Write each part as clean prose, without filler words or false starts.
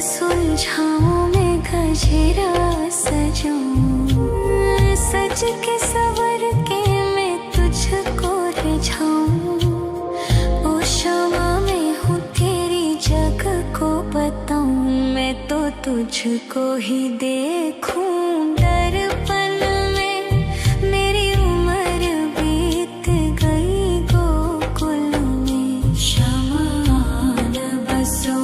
सुलझाऊं मैं गजरा सजाऊं, सज के सवर के मैं तुझको रिझाऊं। ओ शमा मैं हूँ तेरी जग को बताऊं, मैं तो तुझको ही देखूं दर्पण में। मेरी उम्र बीत गई गोकुल में, शमान बसो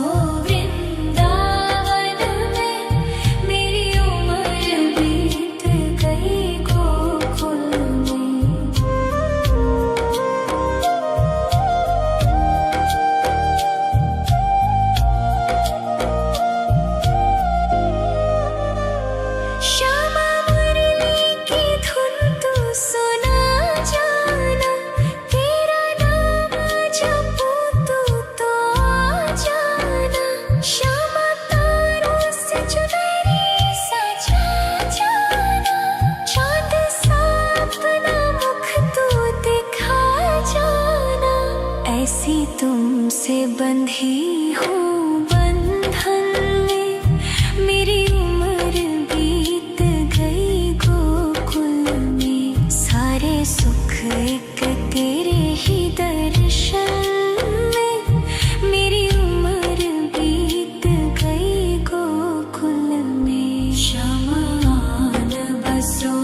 ऐसी तुमसे बंधी हूँ बंधन में, मेरी उम्र बीत गई गोकुल में। सारे सुख एक तेरे ही दर्शन में, मेरी उम्र बीत गई गोकुल में। शमान बसो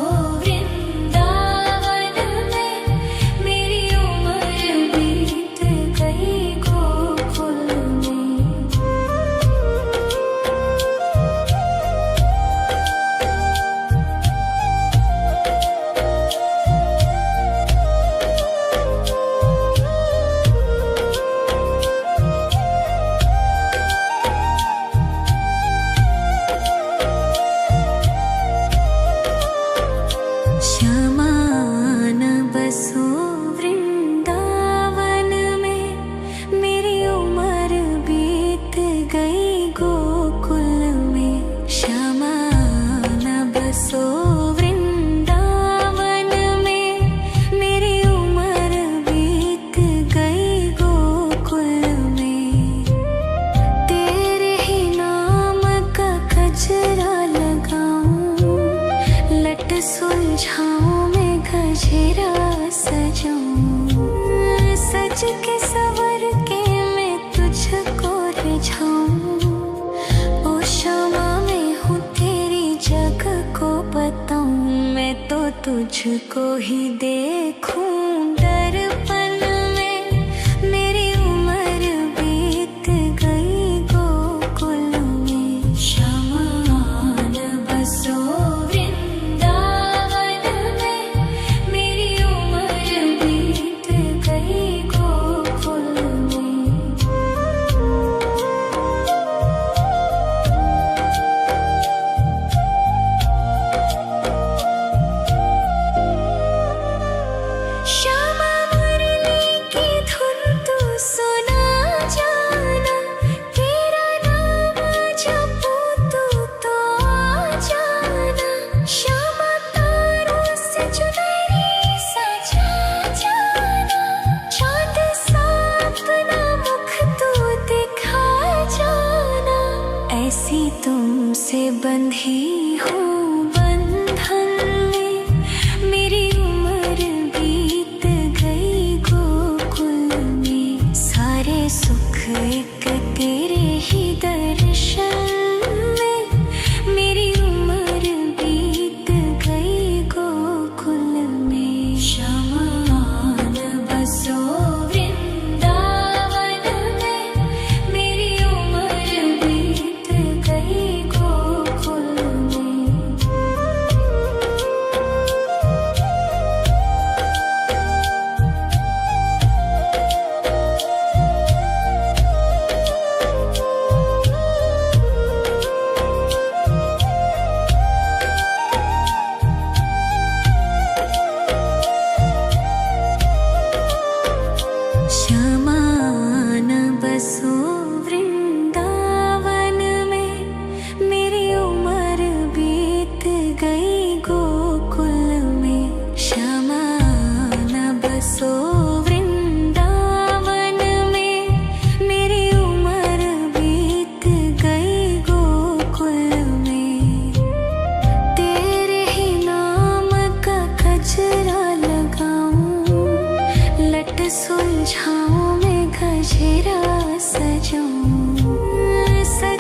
सुलझाऊं मैं गजरा सजाऊं, सज के सवर के मैं तुझको रिझाऊं। ओ शमा मैं हूँ तेरी जग को बताऊं, मैं तो तुझको ही देखूं दर्पण में। मेरी उम्र बीत गई गोकुल में, शमान बसो श्यामा।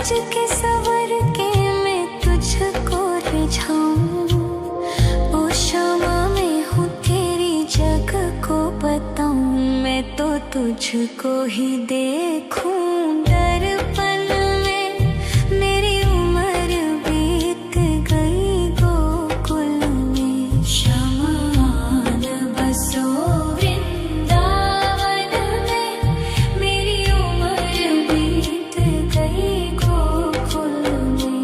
सज के सवर के मैं तुझको रिझाऊं। ओ क्षमा में हूँ तेरी जग को बताऊं, मैं तो तुझको ही देखूं दर्पण में। मेरी उम्र बीत गई गोकुल में, श्यामान बसो वृंदावन में। मेरी उम्र बीत गई गोकुल में।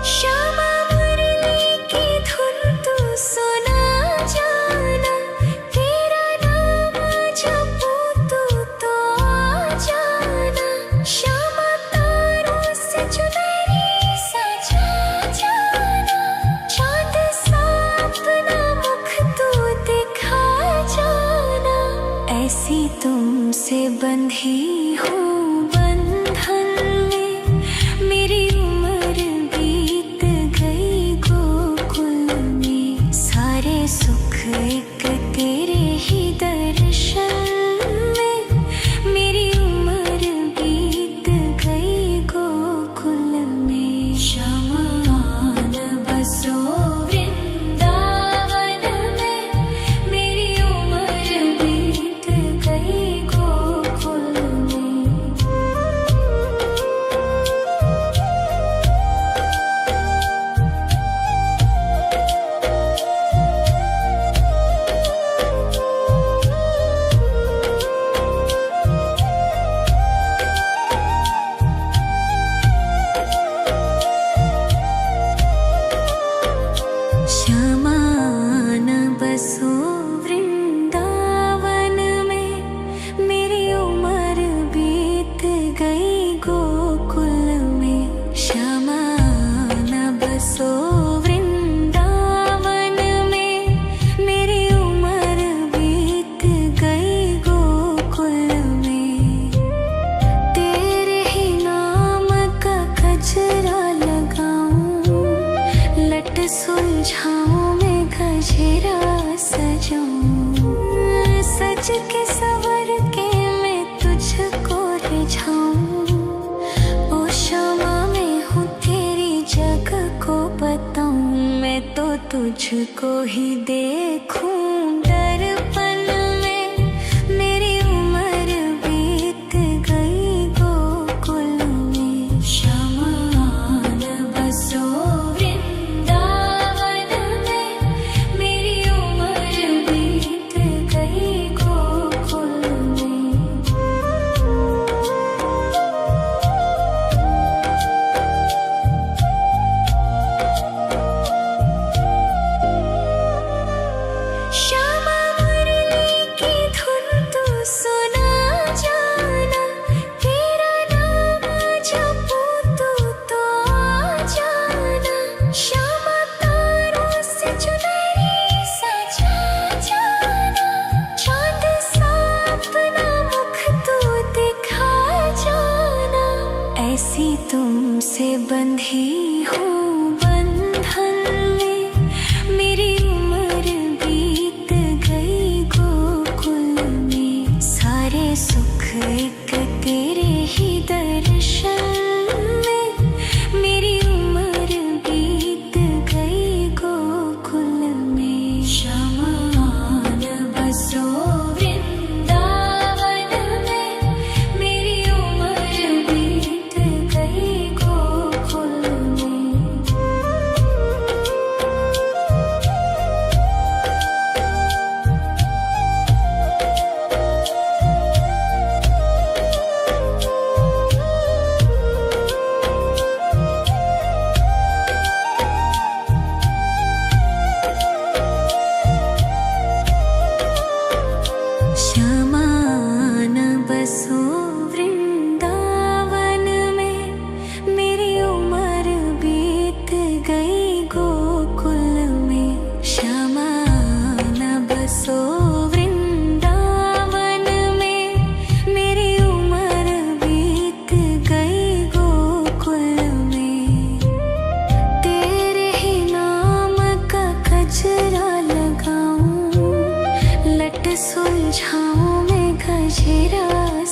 श्यामा मुरली की धुन तू सुना जाना, तेरा नाम जपूं तो आ जाना। श्यामा तारों से चुनरी सजा जाना, चांद सा अपना मुख तू दिखा जाना। ऐसी तुमसे बंधी हूँ बंधन में, मेरी उम्र बीत गई गोकुल में। सारे सुख एक तेरे ही दर्शन में, मेरी उम्र बीत गई गोकुल में। श्यामान बसो वृंदावन में, मेरी उम्र बीत गई गोकुल में। श्यामान बसो वृंदावन में, मेरी उम्र बीत गई गोकुल में। श्यामान बसो वृंदावन में, मेरी उम्र बीत गई गोकुल में। तेरे ही नाम का गजरा लगाऊं, लट सुलझाऊं मैं गजरा सजाऊं। सज के सवर के मैं तुझको रिझाऊं। ओ क्षमा में हूँ तेरी जग को बताऊं, मैं तो तुझको ही देखूं दर्पण में। मेरी उम्र बीत गई गोकुल में। श्यामान बसो वृंदावन में, मेरी उम्र बीत गई गोकुल में। श्यामा मुरली की धुन तू सुना जाना, तेरा नाम जपूं तो आ जाना। श्यामा तारों से चुनरी सजा जाना, चांद सा अपना मुख तू दिखा जाना। ऐसी तुमसे बंधी हूँ बंधन में, मेरी उम्र बीत गई गोकुल में। सारे सुख एक तेरे ही दर्शन में, मेरी उम्र बीत गई गोकुल में। श्यामान बसो वृंदावन में, मेरी उम्र बीत गई गोकुल में।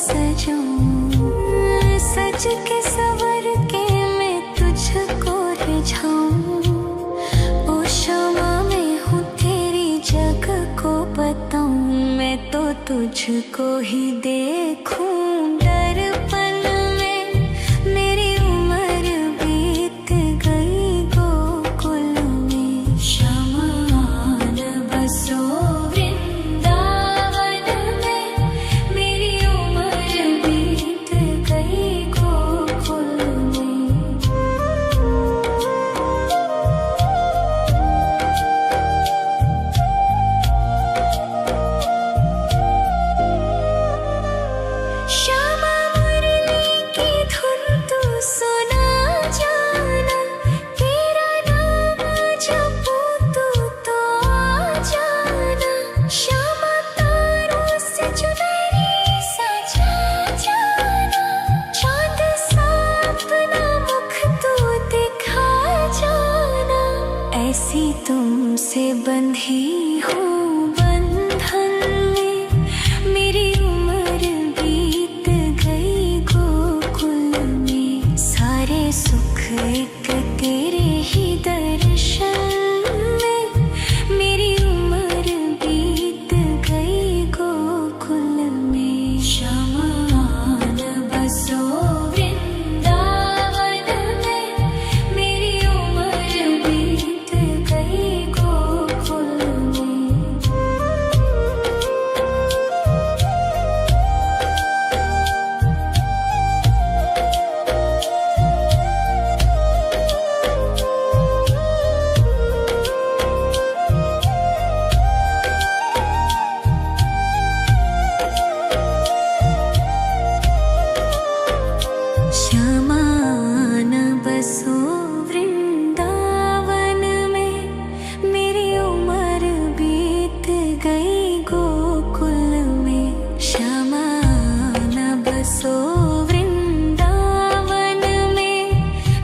सजूं, सज के सवर के मैं तुझको रिझाऊं। ओ शमा मैं हूँ तेरी जग को बताऊं, मैं तो तुझको ही देखूं। दर्पण में मेरी उम्र बीत गई गोकुल में, शमान बसो वृंदावन में, मेरी उम्र बीत गई गोकुल में। श्यामा मुरली की धुन तू सुना जाना, तेरा नाम जपूं तू तो आ जाना। श्यामा तारों से चुनरी सजा जाना, चांद सा अपना मुख तू दिखा जाना। ऐसी तुमसे बंधी हूँ बंधन में, मेरी उम्र बीत गई गोकुल में। सारे सुख एक तेरे ही दर्शन में, मेरी उम्र बीत गई गोकुल में। शमान बसो वृंदावन में, मेरी उम्र बीत गई गोकुल में। शमान बसो वृंदावन में, मेरी उम्र बीत गई गोकुल में। शमान बसो वृंदावन में,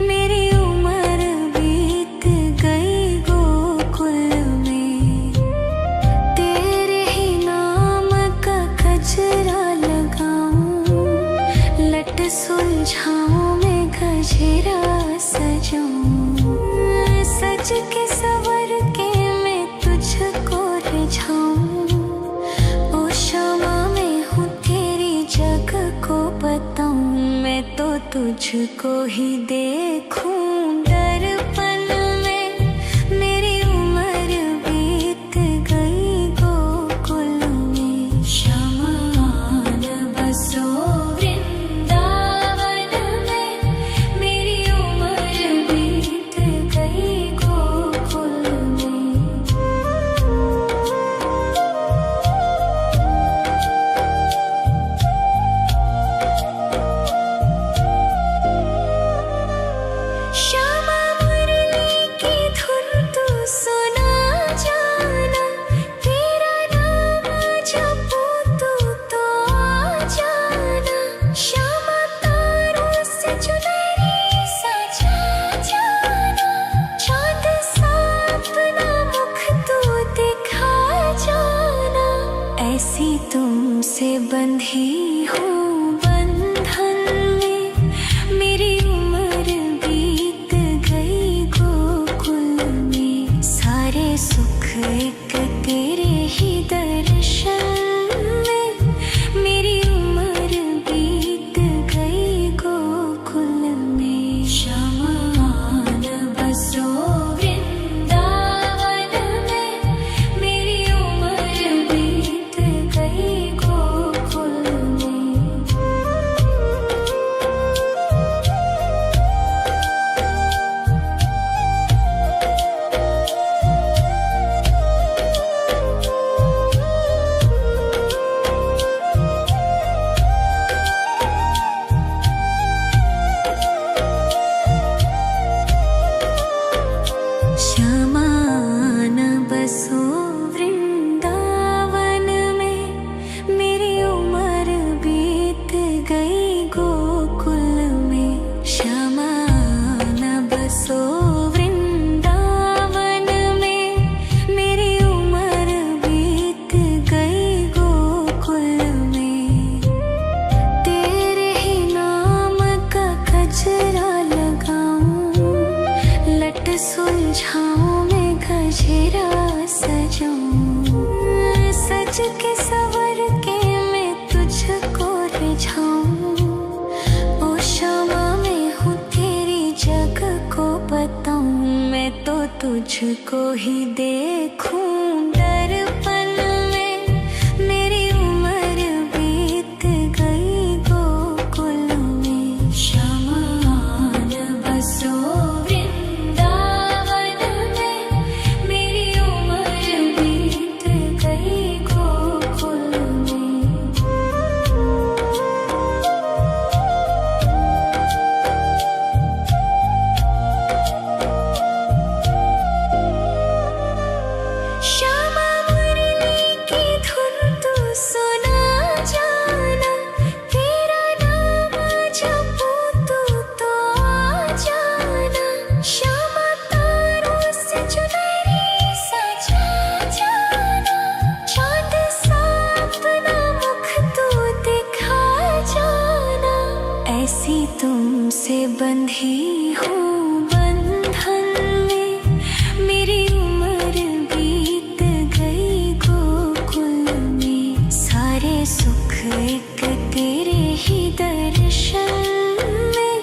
मेरी उम्र बीत गई गोकुल में। तेरे ही नाम का गजरा लगाऊं, लट सुलझाऊं मैं गजरा सजाऊं। सज के सवर के मैं तुझको रिझाऊं। ओ शमा मैं हूँ तेरी जग को बताऊं, मैं तो तुझको ही देखूं। दर्पण में मेरी उम्र बीत गई गोकुल में। शमान बसो वृंदावन में, मेरी उम्र बीत गई गोकुल में। श्यामा मुरली की धुन तू सुना जाना, तेरा नाम जपूं तू तो आ जाना। श्यामा तारों से चुनरी सजा जाना, चांद सा अपना मुख तू दिखा जाना। ऐसी तुमसे बंधी हूँ बंधन में, मेरी उम्र बीत गई गोकुल में। सारे सुख एक तेरे ही दर्शन में, मेरी उम्र बीत गई गोकुल में। शमान बसो वृंदावन में, मेरी उम्र बीत गई गोकुल में। शमान बसो वृंदावन में, मेरी उम्र बीत गई गोकुल में। शमान बसो वृंदावन में, मेरी उम्र बीत गई गोकुल में। सुलझाऊं मैं गजरा सजाऊं, सज के सवर के मैं तुझको रिझाऊं। ओ शमा मैं हूँ तेरी जग को बताऊं, मैं तो तुझको ही देखूं दर्पण में। मेरी उम्र बीत गई गोकुल में, शमा न बसो वृंदावन में। मेरी उम्र बीत गई गोकुल में। श्यामा मुरली की धुन तू सुना जाना, तेरा नाम जपूं तू तो आ जाना। श्यामा तारों से चुनरी सजा जाना, चाँद सा अपना मुख तू दिखा जाना। ऐसी तुमसे बंधी हूँ बंधन में, मेरी उम्र बीत गई गोकुल में। सारे सुख एक तेरे ही दर्शन में,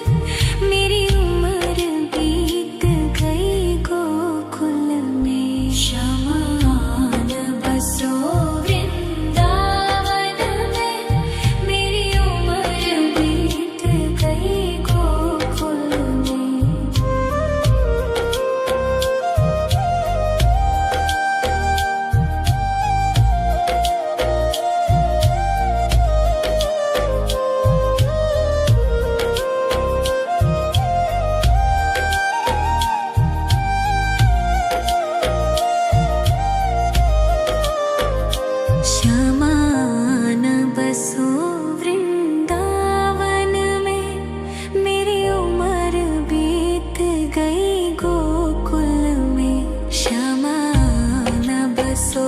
मेरी उम्र बीत गई गोकुल में। शमा न बसो वृंदावन में, मेरी उम्र बीत गई गोकुल में। श्यामा न बसो वृंदावन में, मेरी उम्र बीत गई गोकुल में। श्यामा न बसो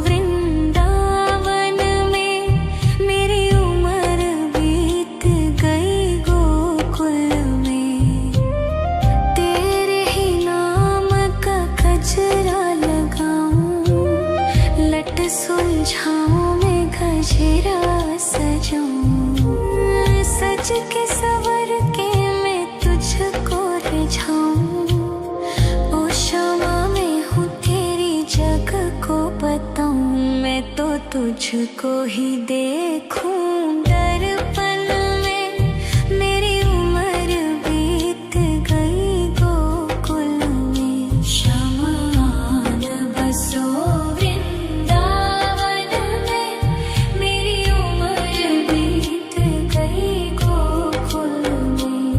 वृंदावन में, मेरी उम्र बीत गई गोकुल में। तेरे ही नाम का गजरा लगाऊं, लट सुलझाऊं मैं गजरा सजाऊं। सज के सवर के मैं तुझको रिझाऊं। ओ शमा मैं हूँ तेरी जग को बताऊं, मैं तो तुझको ही देखूं दर्पण में। मेरी उम्र बीत गई गोकुल में। शमा न बसो वृंदावन में, मेरी उम्र बीत गई गोकुल में।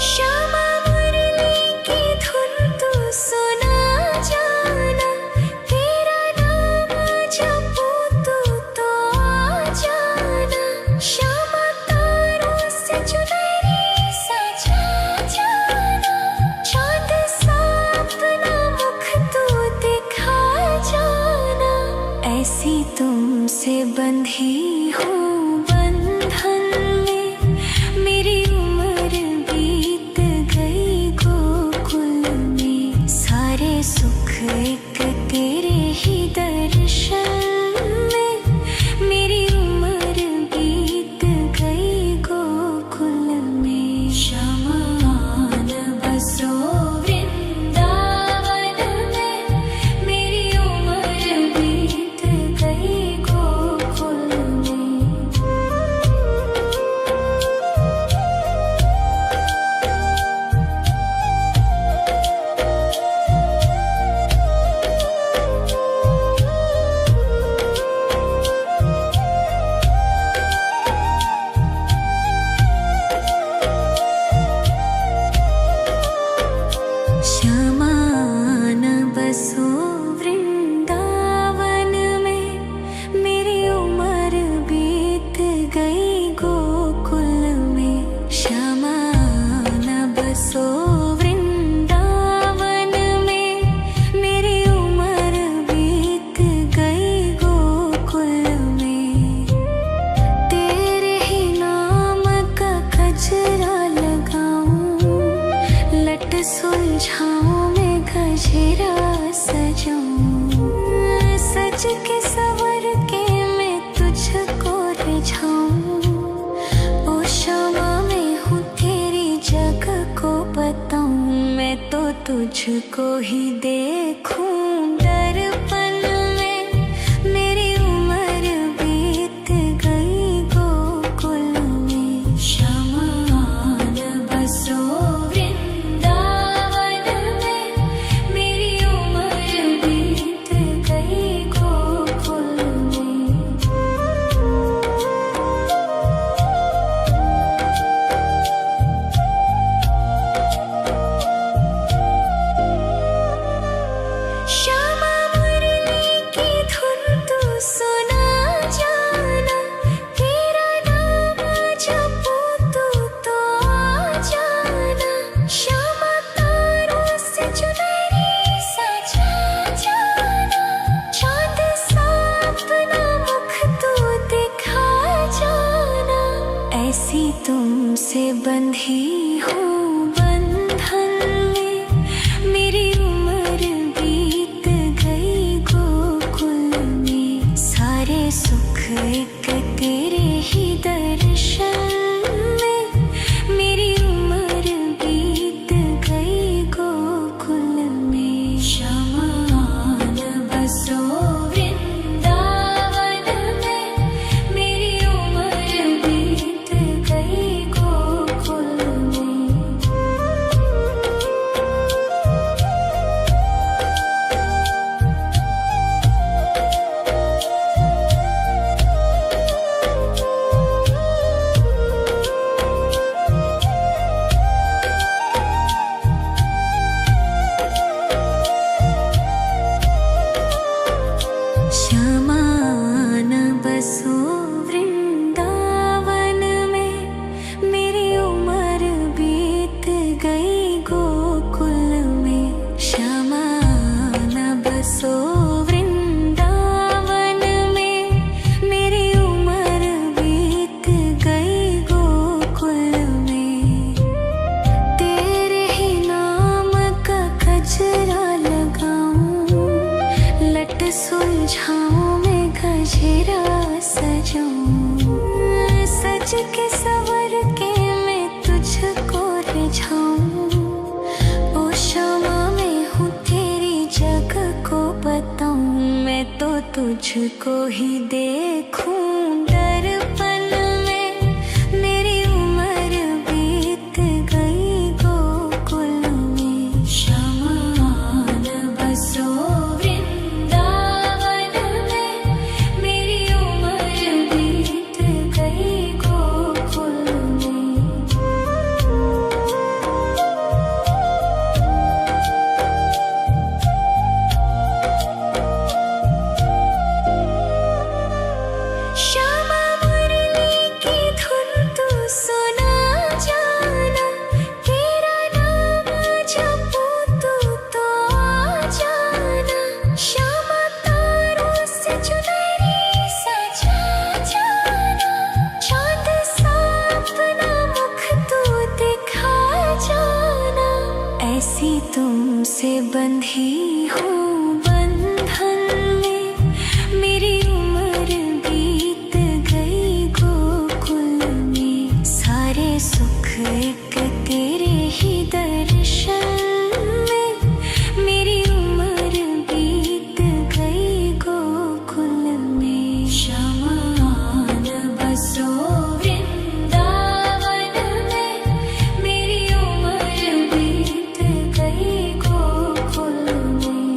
श्यामा मुरली की धुन तू सुना जाना, तेरा नाम जपूं तू तो आ जाना। श्यामा तारों से चुनरी सजा जाना, चाँद सा अपना मुख तू दिखा जाना। ऐसी तुमसे बंधी हूँ बंधन में, मेरी उम्र बीत गई गोकुल में। सारे सुख एक तेरे ही दर्शन में, मेरी उम्र बीत गई गोकुल में। शमा न बसो वृंदावन में, मेरी उम्र बीत गई गोकुल में। लट सुलझाऊं मैं गजरा सजाऊं, सज के सवर के मैं तुझको रिझाऊं। ओ शामा मैं हूँ तेरी जग को बताऊं, मैं तो तुझको ही देखूं दर्पण में। मेरी उम्र बीत गई गोकुल में, श्यामा आन बसो वृंदावन में। मेरी उम्र बीत गई गोकुल में। श्यामा मुरली की धुन तू सुना जाना, तेरा नाम जपूं तो आ जाना। श्यामा तारों से चुनरी सजा जाना, चांद सा अपना मुख तू दिखा जाना। ऐसी तुमसे बंधी हूँ बंधन में, मेरी उम्र बीत गई गोकुल में। सारे सुख एक तेरे ही दर्शन में, मेरी उम्र बीत गई गोकुल में। श्यामा आन बसो वृंदावन में, मेरी उम्र बीत गई गोकुल में। श्यामा आन बसो वृंदावन में, मेरी उम्र बीत गई गोकुल में। श्यामा आन बसो वृंदावन में, मेरी उम्र बीत गई गोकुल में। तेरे ही नाम का गजरा लगाऊं, लट सुलझाऊं मैं गजरा सजाऊं, सज के सवर के मैं तुझको रिझाऊं। ओ शामा मैं हूँ तेरी जग को बताऊं, मैं तो तुझको ही देखूं दर्पण में। मेरी उम्र बीत गई गोकुल में, श्यामा आन बसो वृंदावन में। मेरी उम्र बीत गई गोकुल में। श्यामा मुरली की धुन तू सुना जाना, तेरा नाम जपूं तो आ जाना। श्यामा तारों से चुनरी सजा जाना, चांद सा अपना मुख तू दिखा जाना। ऐसी तुमसे बंधी हूँ बंधन में, मेरी उम्र बीत गई गोकुल में। सारे सुख एक तेरे ही दर्शन में, मेरी उम्र बीत गई गोकुल में। श्यामा आन बसो वृंदावन में, मेरी उम्र बीत गई गोकुल में।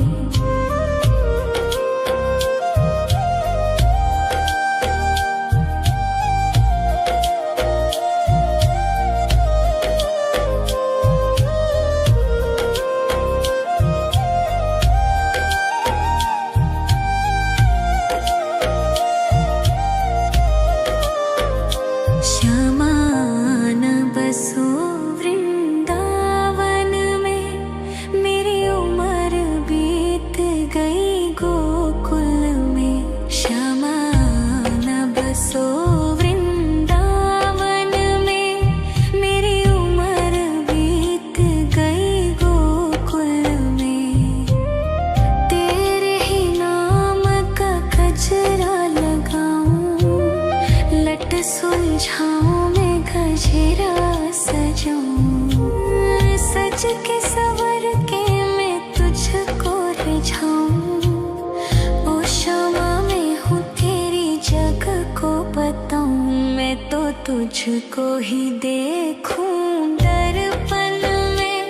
तुझको ही देखूं दर्पण में।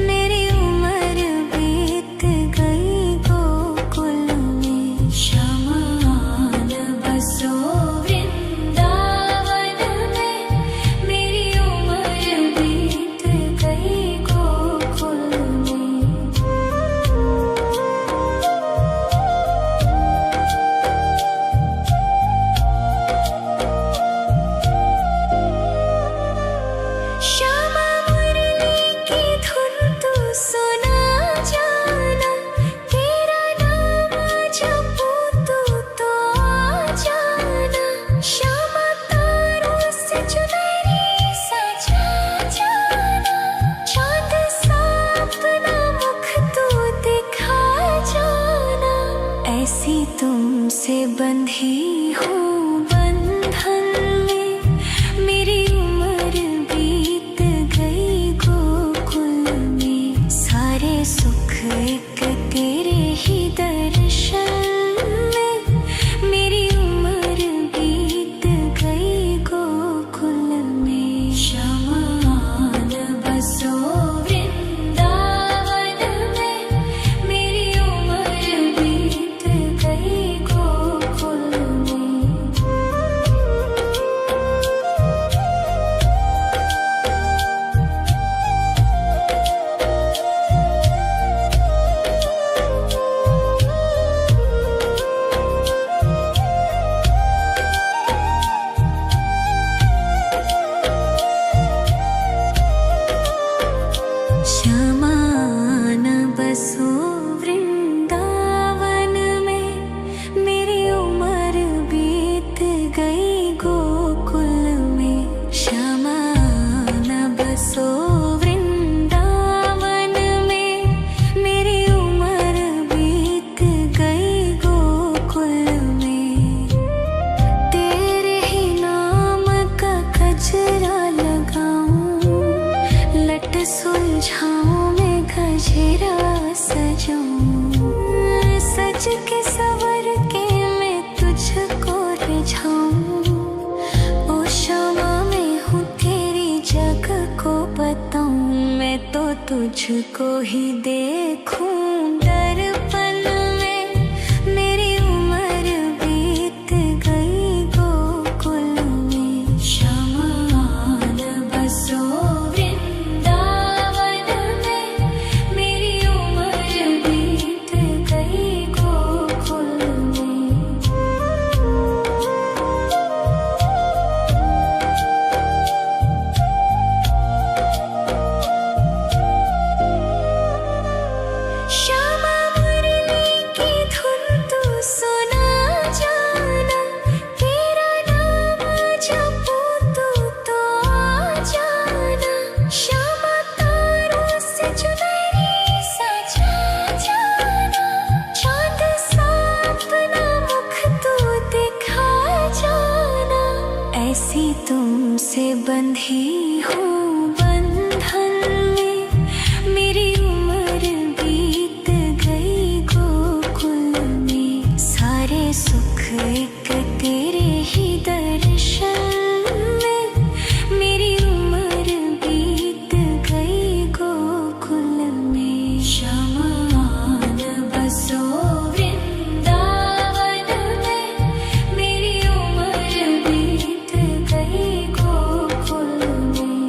मेरी उम्र बीत गई गोकुल में। शमान बसो वृंदावन में। मेरी उम्र बीत गई गोकुल में। श्यामा मुरली की धुन तू सुना जाना। तेरा नाम जपूं तू तो आ जाना। श्यामा तारों से चुनरी सजा जाना। चांद सा अपना मुख तू दिखा जाना। ऐसी तुमसे बंधी हूँ बंधन में। मेरी उम्र बीत गई गोकुल में। सारे सुख एक तेरे ही दर्शन में। मेरी उम्र बीत गई गोकुल में। शमान बसो वृंदावन में। मेरी उम्र बीत गई गोकुल में। शमान बसो वृंदावन में। मेरी उम्र बीत गई गोकुल में। शमान बसो वृंदावन में। मेरी उम्र बीत गई गोकुल में। तेरे ही नाम का गजरा लगाऊं। लट सुलझाऊं मैं गजरा सजाऊं। सज के सवर के मैं तुझको रिझाऊं। ओ श्यामा मैं हूँ तेरी जग को बताऊं। मैं तो तुझको ही देखूं दर्पण में। मेरी उम्र बीत गई गोकुल में। शमान बसो वृंदावन में। मेरी उम्र बीत गई गोकुल में। श्यामा मुरली की धुन तू सुना जाना। तेरा नाम जपूं तू तो आ जाना। श्यामा तारों से चुनरी सजा जाना। चांद सा अपना मुख तू दिखा जाना। ऐसी तुमसे बंधी हूँ बंधन में। मेरी उम्र बीत गई गोकुल में। सारे सुख एक तेरे ही दर्शन में। मेरी उम्र बीत गई गोकुल में। शमान बसो वृंदावन में। मेरी उम्र बीत गई गोकुल में।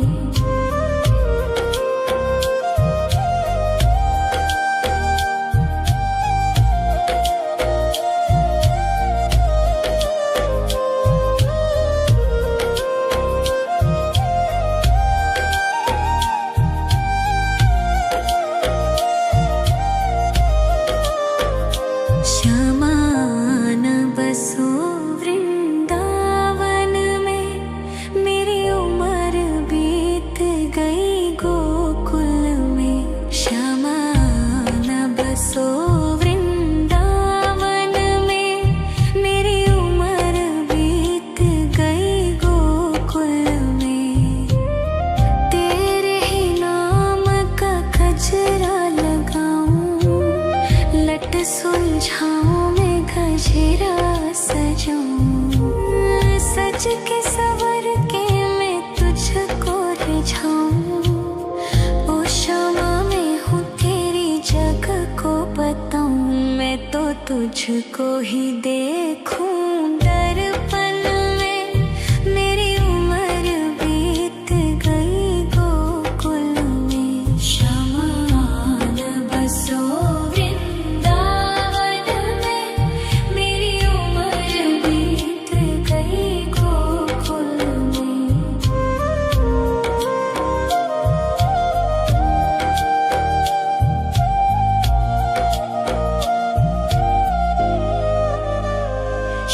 शमान बसो वृंदावन में। मेरी उम्र बीत गई गोकुल में। शमान बसो वृंदावन में। मेरी उम्र बीत गई गोकुल में। तेरे ही नाम का गजरा लगाऊं। लट सुलझाऊं मैं गजरा सजाऊं। सज के सवर के तुझको ही देखूं दर्पण में। मेरी उम्र बीत गई गोकुल में। शमान बसो वृंदावन में। मेरी उम्र बीत गई गोकुल में।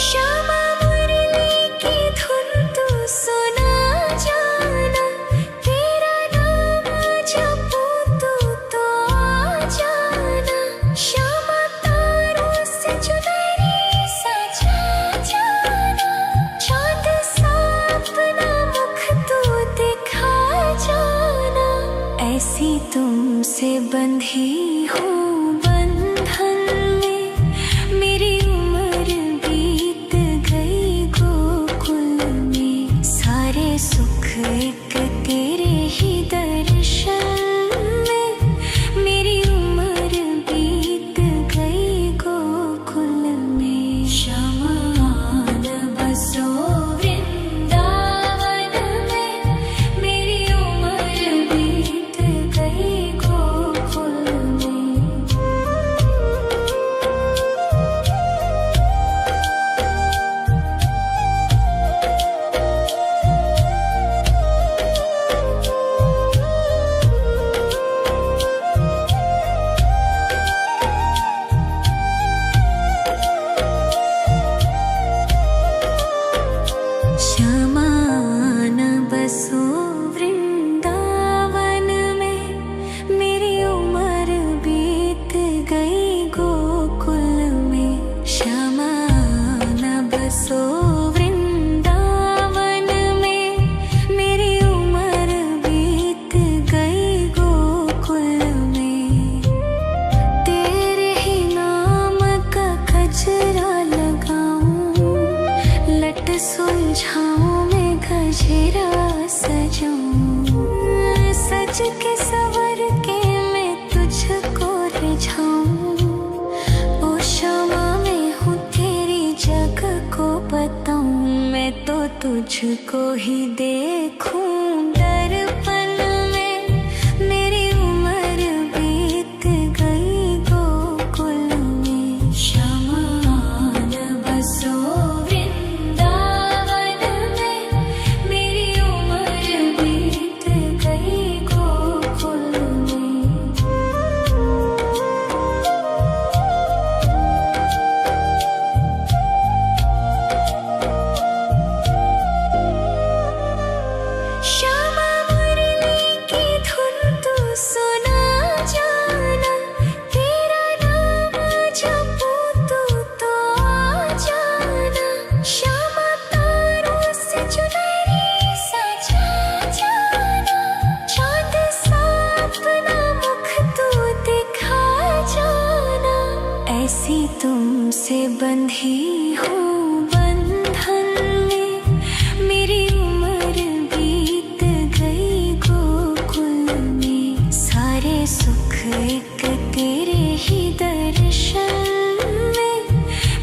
श्यामा मुरली की धुन तू सुना जाना। तेरा नाम जपूं तू तो आ जाना। श्यामा तारों से चुनरी सजा जाना। चाँद सा अपना मुख तू दिखा जाना। ऐसी तुमसे बंधी हूँ बंधन में। मेरी उम्र बीत गई गोकुल में। सारे सुख एक तेरे ही दर्शन में। मेरी उम्र बीत गई गोकुल में। शमान बसो वृंदावन में। मेरी उम्र बीत गई गोकुल में। शमान बसो वृंदावन में। मेरी उम्र बीत गई गोकुल में। शमान बसो वृंदावन में। मेरी उम्र बीत गई गोकुल में। तेरे ही नाम का गजरा लगाऊं। लट सुलझाऊं मैं गजरा सजाऊं। सज के सवर के मैं तुझको रिझाऊं। ओ क्षमा मैं हूँ तेरी जग को बताऊं। मैं तो तुझको ही देखूं दर्पण में। मेरी उम्र बीत गई गोकुल में। शमान बसो वृंदावन में। मेरी उम्र बीत गई गोकुल में। श्यामा मुरली की धुन तू सुना जाना। तेरा नाम जपूं तू तो आ जाना। श्यामा तारों से चुनरी सजा जाना। चाँद सा अपना मुख तू दिखा जाना। ऐसी तुमसे बंधी हूँ बंधन में। मेरी उम्र बीत गई गोकुल में। सारे सुख एक तेरे ही दर्शन में।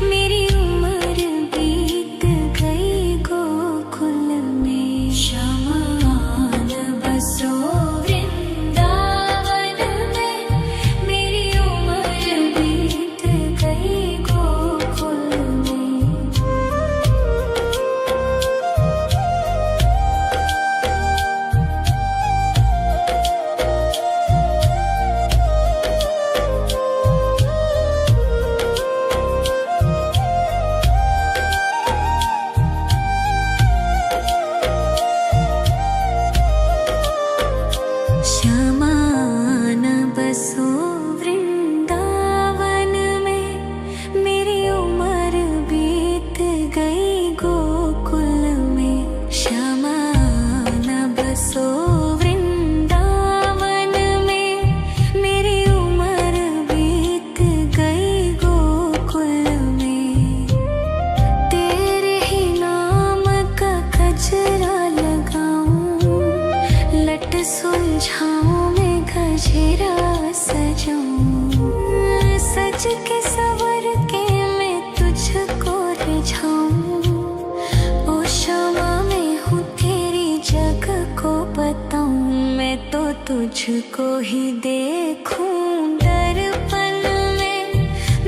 मेरी उम्र बीत गई गोकुल में। शमान बसो वृंदावन में। मेरी उम्र बीत गई गोकुल में। शमान बसो वृंदावन में। मेरी उम्र बीत गई गोकुल में। शमान बसो वृंदावन में। मेरी उम्र बीत गई गोकुल में। तेरे ही नाम का गजरा लगाऊं। लट सुलझाऊं मैं गजरा सजाऊं। सज के सवर के तुझको ही देखूं दर्पण में।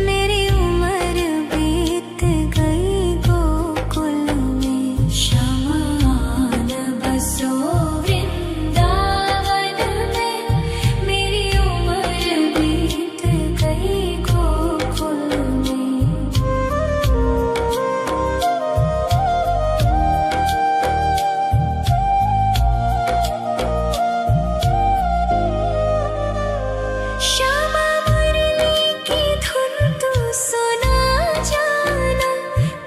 मेरी उम्र बीत गई गोकुल में। शमान बसो वृंदावन में। मेरी उम्र बीत गई गोकुल में। श्यामा मुरली की धुन तू सुना जाना।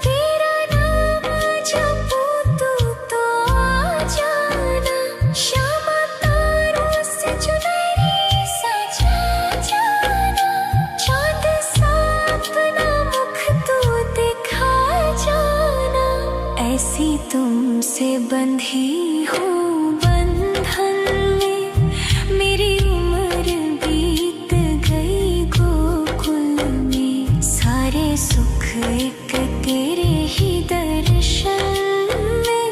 तेरा नाम जपूं तो आ जाना। श्यामा तारों से चुनरी सजा जाना। चांद सा अपना मुख तू दिखा जाना। ऐसी तुमसे बंधी हूँ बंधन में। मेरी उम्र बीत गई गोकुल में। सारे सुख एक तेरे ही दर्शन में।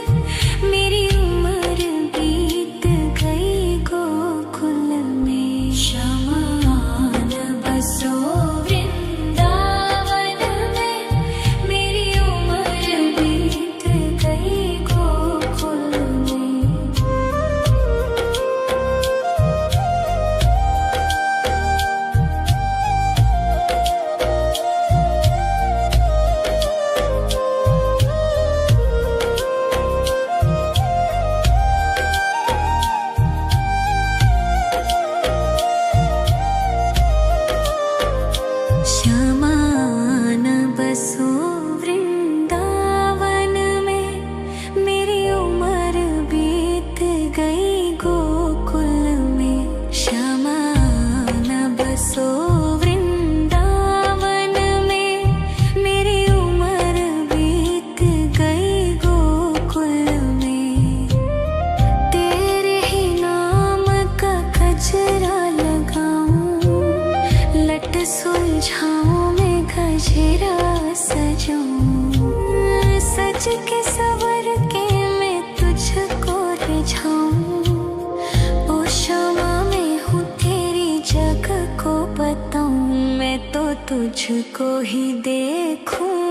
मेरी उम्र बीत गई गोकुल में। शमान बसो वृंदावन में। मेरी उम्र बीत गई गोकुल में। श्यामान बसो वृंदावन में। मेरी उम्र बीत गई गोकुल में। श्यामान बसो वृंदावन में। मेरी उम्र बीत गई गोकुल में। तेरे ही नाम का गजरा लगाऊं। लट सुलझाऊं मैं गजरा सजाऊं। सज के सवर के मैं तुझको रिझाऊं। ओ श्यामा मैं हूँ तेरी जग को बताऊं। मैं तो तुझको ही देखूं